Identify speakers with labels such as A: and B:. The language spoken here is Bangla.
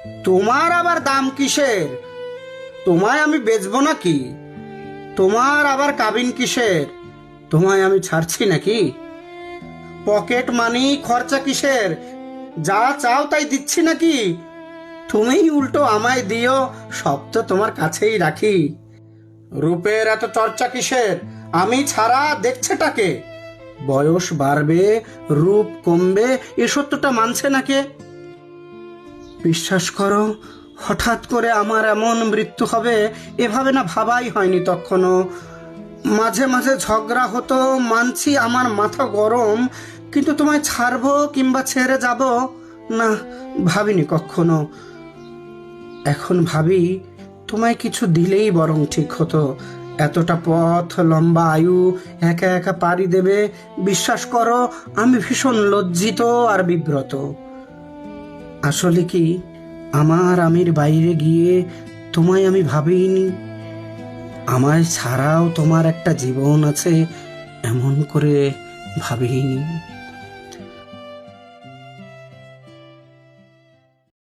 A: তোমার আবার দাম কিসের? তোমায় আমি বেচবো নাকি? তোমার আবার কাবিন কিসের? তোমায় আমি ছাড়ছি নাকি? পকেট মানি খরচা কিসের? যা চাও তাই দিচ্ছি নাকি? তুমিই উল্টো আমায় দিও, সব তো তোমার কাছেই রাখি। রূপের এত চর্চা কিসের? আমি ছাড়া দেখছেটাকে? বয়স বাড়বে, রূপ কমবে, এ সত্যটা মানছে নাকে? বিশ্বাস করো, হঠাৎ করে আমার এমন মৃত্যু হবে এভাবে না ভাবাই হয়নি তখনও। মাঝে মাঝে ঝগড়া হতো, মানছি আমার মাথা গরম, কিন্তু তোমায় ছাড়বো কিংবা ছেড়ে যাব না, ভাবিনি কখনো। এখন ভাবি, তোমায় কিছু দিলেই বরং ঠিক হতো। এতটা পথ, লম্বা আয়ু একা একা পাড়ি দেবে, বিশ্বাস করো আমি ভীষণ লজ্জিত আর বিব্রত। আসলে কি, আমার আমির বাইরে গিয়ে তোমায় আমি ভাবিনি। আমায় ছাড়াও তোমার একটা জীবন আছে এমন করে ভাবিনি।